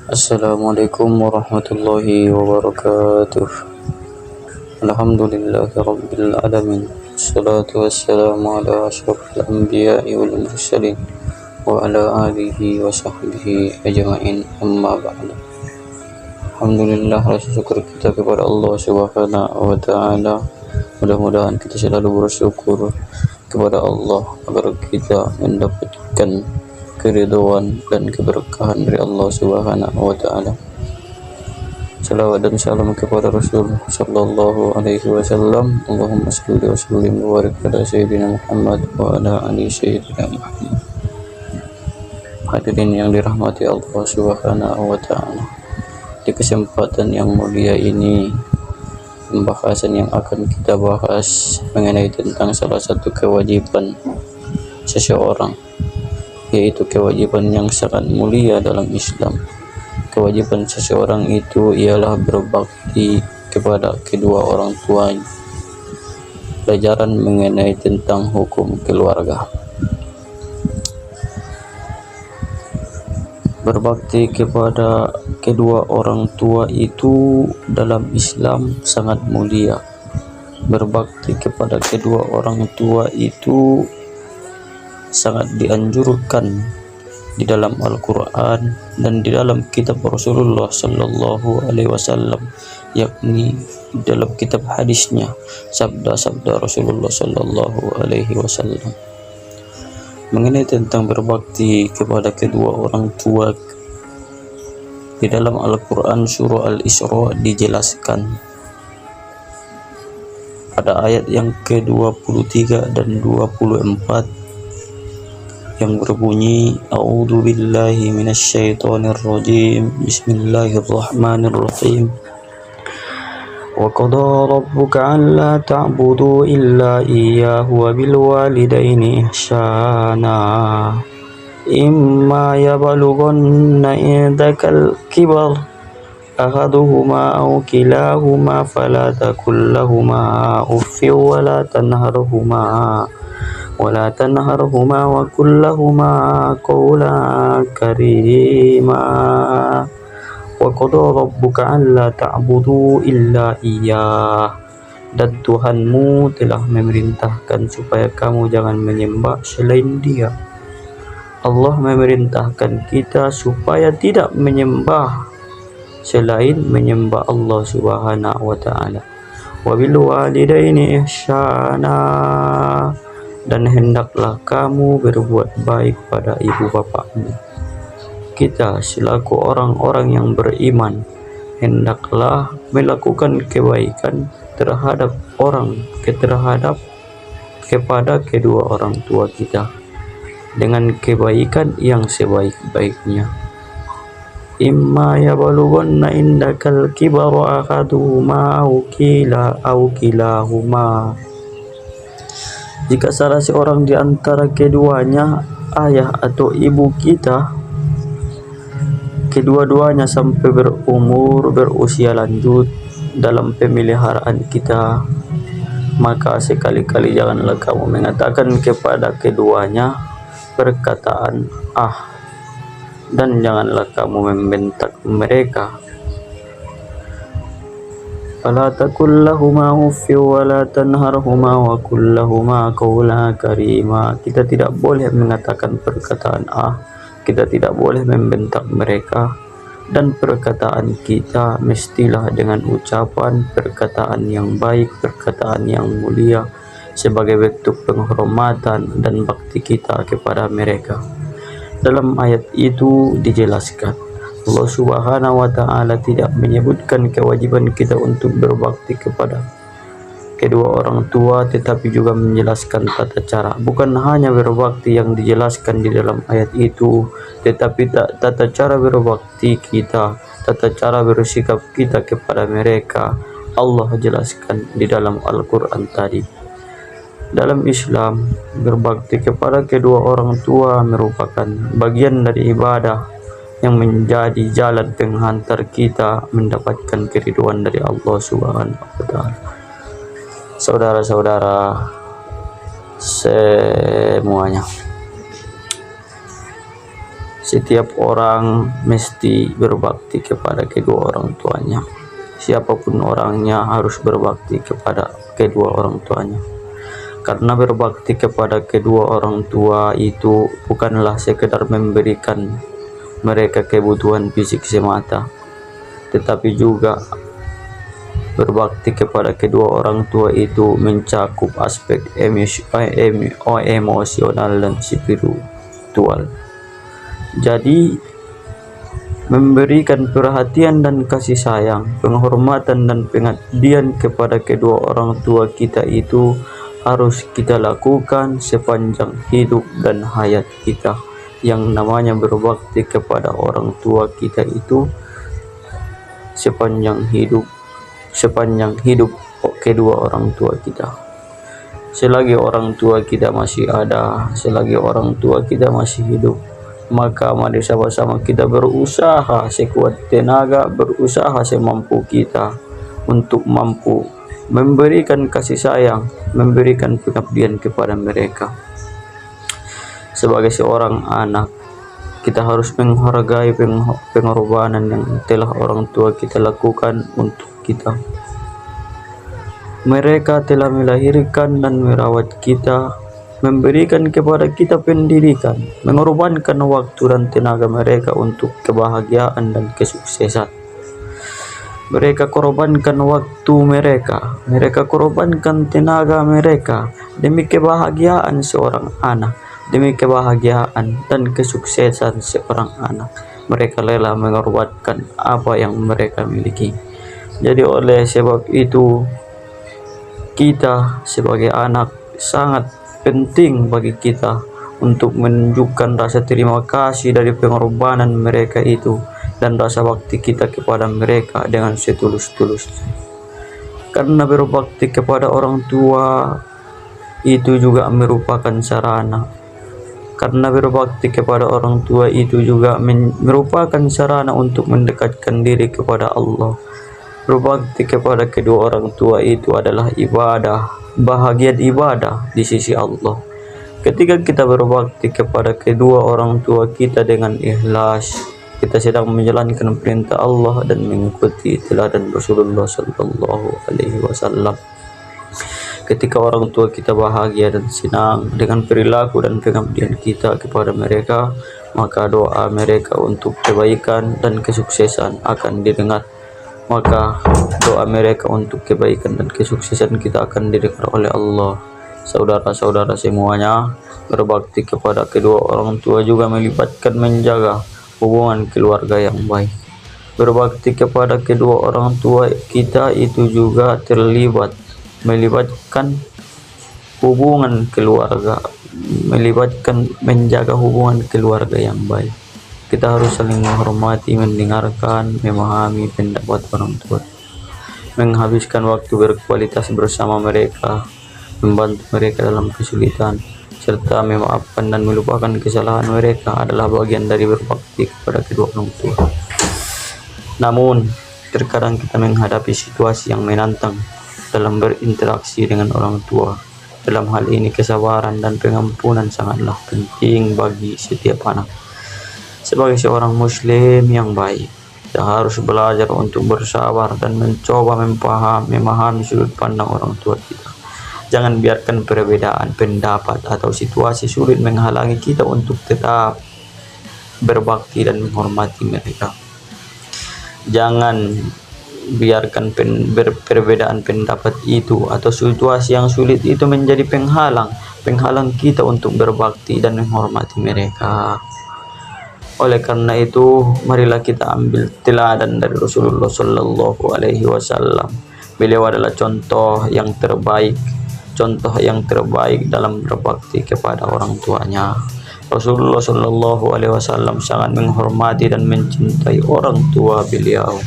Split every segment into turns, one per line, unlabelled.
Assalamualaikum warahmatullahi wabarakatuh. Alhamdulillahi rabbil alamin. Assalatu wassalamu ala asyrafil anbiya'i wal mursalin wa ala alihi wa sahbihi ajma'in, amma ba'du. Alhamdulillah, rasa syukur kita kepada Allah Subhanahu wa taala. Mudah-mudahan kita selalu bersyukur kepada Allah agar kita mendapatkan keridhaan dan keberkahan dari Allah Subhanahu wa taala. Salawat dan salam kepada Rasul sallallahu alaihi wasallam. Allahumma shalli wa sallim wa barik ala sayyidina Muhammad wa ala ali sayyidina Muhammad. Hadirin yang dirahmati Allah Subhanahu wa taala. Di kesempatan yang mulia ini, pembahasan yang akan kita bahas mengenai tentang salah satu kewajiban seseorang, yaitu kewajiban yang sangat mulia dalam Islam. Kewajiban seseorang itu ialah berbakti kepada kedua orang tuanya. Pelajaran mengenai tentang hukum keluarga. Berbakti kepada kedua orang tua itu dalam Islam sangat mulia. Berbakti kepada kedua orang tua itu sangat dianjurkan di dalam Al-Quran dan di dalam kitab Rasulullah sallallahu alaihi wasallam, yakni dalam kitab hadisnya, sabda-sabda Rasulullah sallallahu alaihi wasallam mengenai tentang berbakti kepada kedua orang tua. Di dalam Al-Quran surah Al-Isra dijelaskan pada ayat yang ke-23 dan 24 yang berbunyi, A'udzu billahi minasyaitonir rajim. Bismillahirrahmanirrahim. Wa qada rabbuka alla ta'budu illa iyyahu wa bil walidaini ihsana. Imma yablughanna indakal kibar ahaduhuma aw kilahuma fala takul lahumā uffin wa la tanharhuma wa qul lahumā qawlan karīmā. Wa qada rabbuka alla ta'budu illa iyyah. Dan Tuhanmu telah memerintahkan supaya kamu jangan menyembah selain Dia. Allah memerintahkan kita supaya tidak menyembah selain menyembah Allah Subhanahu wa taala. Wa bil walidaini ihsana. Dan hendaklah kamu berbuat baik pada ibu bapakmu. Kita selaku orang-orang yang beriman hendaklah melakukan kebaikan kepada kedua orang tua kita dengan kebaikan yang sebaik-baiknya. Imma yablughanna indakal kibara ahaduhuma aw kilahuma. Jika salah seorang di antara keduanya, ayah atau ibu kita, kedua-duanya sampai berusia lanjut dalam pemeliharaan kita, maka sekali-kali janganlah kamu mengatakan kepada keduanya perkataan "ah", dan janganlah kamu membentak mereka. Fala takul lahumā uffin wa la tanharhumā wa qul lahumā qawlan karīmā. Kita tidak boleh mengatakan perkataan "ah", kita tidak boleh membentak mereka, dan perkataan kita mestilah dengan ucapan perkataan yang baik, perkataan yang mulia sebagai bentuk penghormatan dan bakti kita kepada mereka. Dalam ayat itu dijelaskan Allah Subhanahu wa taala tidak menyebutkan kewajiban kita untuk berbakti kepada kedua orang tua, tetapi juga menjelaskan tata cara. Bukan hanya berbakti yang dijelaskan di dalam ayat itu, tetapi tata cara berbakti kita, tata cara bersikap kita kepada mereka, Allah jelaskan di dalam Al-Quran tadi. Dalam Islam, berbakti kepada kedua orang tua merupakan bagian dari ibadah yang menjadi jalan penghantar kita mendapatkan keridhaan dari Allah Subhanahu wa taala. Saudara-saudara semuanya, Setiap orang mesti berbakti kepada kedua orang tuanya. Siapapun orangnya harus berbakti kepada kedua orang tuanya. Karena berbakti kepada kedua orang tua itu bukanlah sekedar memberikan mereka kebutuhan fisik semata, tetapi juga berbakti kepada kedua orang tua itu mencakup aspek emosional dan spiritual. Jadi memberikan perhatian dan kasih sayang, penghormatan dan pengabdian kepada kedua orang tua kita itu harus kita lakukan sepanjang hidup dan hayat kita. Yang namanya berbakti kepada orang tua kita itu sepanjang hidup kedua orang tua kita. Selagi orang tua kita masih ada, selagi orang tua kita masih hidup, maka mari sama-sama kita berusaha sekuat tenaga, berusaha semampu kita untuk mampu memberikan kasih sayang, memberikan pengabdian kepada mereka. Sebagai seorang anak, kita harus menghargai pengorbanan yang telah orang tua kita lakukan untuk kita. Mereka telah melahirkan dan merawat kita, memberikan kepada kita pendidikan, mengorbankan waktu dan tenaga mereka untuk kebahagiaan dan kesuksesan. Mereka korbankan waktu mereka korbankan tenaga mereka demi kebahagiaan seorang anak, demi kebahagiaan dan kesuksesan seorang anak. Mereka rela mengorbankan apa yang mereka miliki. Jadi oleh sebab itu, kita sebagai anak sangat penting bagi kita untuk menunjukkan rasa terima kasih dari pengorbanan mereka itu dan rasa bakti kita kepada mereka dengan setulus-tulusnya. Karena berbakti kepada orang tua itu juga merupakan sarana. Karena berbakti kepada orang tua itu juga merupakan sarana untuk mendekatkan diri kepada Allah. Berbakti kepada kedua orang tua itu adalah ibadah, bahagian ibadah di sisi Allah. Ketika kita berbakti kepada kedua orang tua kita dengan ikhlas, kita sedang menjalankan perintah Allah dan mengikuti teladan Rasulullah Sallallahu Alaihi Wasallam. Ketika orang tua kita bahagia dan senang dengan perilaku dan pengabdian kita kepada mereka, maka doa mereka untuk kebaikan dan kesuksesan akan didengar. Maka doa mereka untuk kebaikan dan kesuksesan kita akan didengar oleh Allah. Saudara-saudara semuanya, berbakti kepada kedua orang tua juga melibatkan menjaga hubungan keluarga yang baik. Berbakti kepada kedua orang tua kita itu juga melibatkan hubungan keluarga, melibatkan menjaga hubungan keluarga yang baik. Kita harus saling menghormati, mendengarkan, memahami pendapat orang tua, menghabiskan waktu berkualitas bersama mereka, membantu mereka dalam kesulitan, serta memaafkan dan melupakan kesalahan mereka adalah bagian dari berbakti kepada kedua orang tua. Namun, terkadang kita menghadapi situasi yang menantang dalam berinteraksi dengan orang tua. Dalam hal ini, kesabaran dan pengampunan sangatlah penting bagi setiap anak. Sebagai seorang muslim yang baik, kita harus belajar untuk bersabar dan mencoba memahami sudut pandang orang tua kita. Jangan biarkan perbedaan pendapat atau situasi sulit menghalangi kita untuk tetap berbakti dan menghormati mereka. Jangan biarkan perbedaan pendapat itu atau situasi yang sulit itu menjadi penghalang kita untuk berbakti dan menghormati mereka. Oleh karena itu, marilah kita ambil teladan dari Rasulullah Sallallahu Alaihi Wasallam. Beliau adalah contoh yang terbaik dalam berbakti kepada orang tuanya. Rasulullah Sallallahu Alaihi Wasallam sangat menghormati dan mencintai orang tua beliau.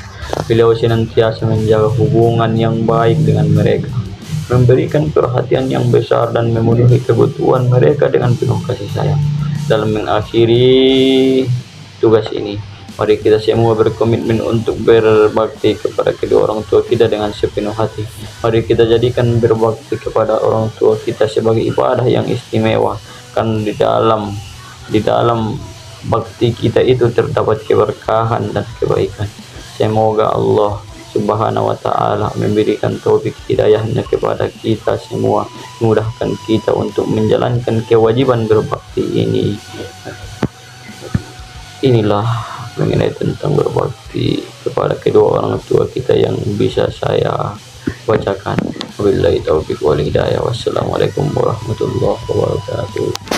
Beliau senantiasa menjaga hubungan yang baik dengan mereka, memberikan perhatian yang besar dan memenuhi kebutuhan mereka dengan penuh kasih sayang. Dalam mengakhiri tugas ini, mari kita semua berkomitmen untuk berbakti kepada kedua orang tua kita dengan sepenuh hati. Mari kita jadikan berbakti kepada orang tua kita sebagai ibadah yang istimewa, karena di dalam bakti kita itu terdapat keberkahan dan kebaikan. Semoga Allah Subhanahu wa Ta'ala memberikan taufik hidayahnya kepada kita semua, mudahkan kita untuk menjalankan kewajiban berbakti ini. Inilah mengenai tentang berbakti kepada kedua orang tua kita yang bisa saya bacakan. Wabillahi taufiq wal hidayah. Wassalamualaikum warahmatullahi wabarakatuh.